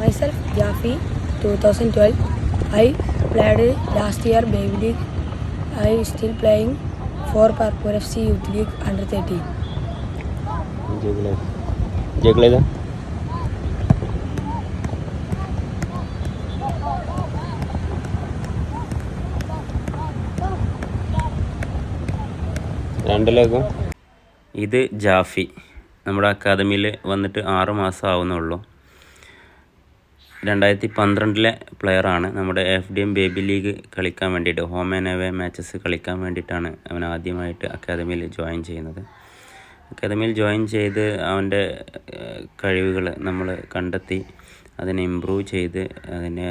Myself, Jafi, 2012. I played last year Baby League. I am still playing for Parkour FC Youth League under 13. Jagla. രണ്ടിലേക്കും ഇത് Jaffe നമ്മുടെ അക്കാദമിയിൽ വന്നിട്ട് 6 മാസം ആവുന്നുള്ളൂ. 2012 പ്ലെയറാണ്. നമ്മുടെ FDM ബേബി ലീഗ് കളിക്കാൻ വേണ്ടിയിട്ട് ഹോം ആൻഡ് അവേ മാച്ചസ് കളിക്കാൻ വേണ്ടിയിട്ടാണ് അവൻ ആദ്യമായിട്ട് അക്കാദമിയിൽ ജോയിൻ ചെയ്യുന്നത്. അക്കാദമിയിൽ ജോയിൻ ചെയ്ത് അവൻ്റെ കഴിവുകൾ നമ്മൾ കണ്ടെത്തി അതിനെ ഇമ്പ്രൂവ് ചെയ്ത് അതിനെ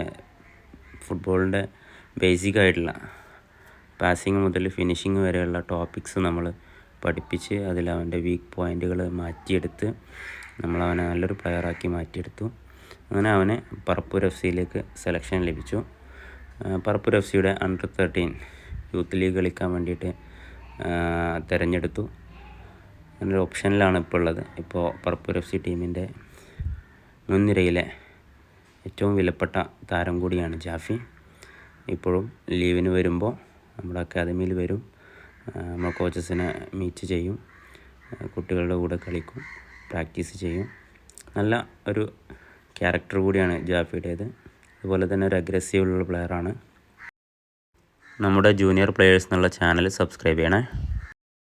ഫുട്ബോളിൻ്റെ ബേസിക് ആയിട്ടുള്ള പാസിങ് മുതൽ ഫിനിഷിങ് വരെയുള്ള ടോപ്പിക്സ് നമ്മൾ പഠിപ്പിച്ച് അതിൽ അവൻ്റെ വീക്ക് പോയിൻറ്റുകൾ മാറ്റിയെടുത്ത് നമ്മളവനെ നല്ലൊരു പ്ലെയറാക്കി മാറ്റിയെടുത്തു. അങ്ങനെ അവന് പറപ്പൂർ FC സെലക്ഷൻ ലഭിച്ചു. പറപ്പൂർ FCയുടെ അണ്ടർ 13 യൂത്ത് ലീഗ് കളിക്കാൻ വേണ്ടിയിട്ട് തിരഞ്ഞെടുത്തു. അങ്ങനൊരു ഓപ്ഷനിലാണ് ഇപ്പോൾ ഉള്ളത്. ഇപ്പോൾ പറപ്പൂർ FC ടീമിൻ്റെ മുൻനിരയിലെ ഏറ്റവും വിലപ്പെട്ട താരം കൂടിയാണ് ജാഫി. ഇപ്പോഴും ലീവിന് വരുമ്പോൾ നമ്മുടെ അക്കാദമിയിൽ വരും. നമ്മൾ കോച്ചസിനെ മീറ്റ് ചെയ്യും, കുട്ടികളുടെ കൂടെ കളിക്കും, പ്രാക്ടീസ് ചെയ്യും. നല്ല ഒരു ക്യാരക്ടർ കൂടിയാണ് ജാഫിയുടേത്. അതുപോലെ തന്നെ ഒരു അഗ്രസീവുള്ള പ്ലെയറാണ്. നമ്മുടെ ജൂനിയർ പ്ലെയേഴ്സ് എന്നുള്ള ചാനൽ സബ്സ്ക്രൈബ് ചെയ്യണേ.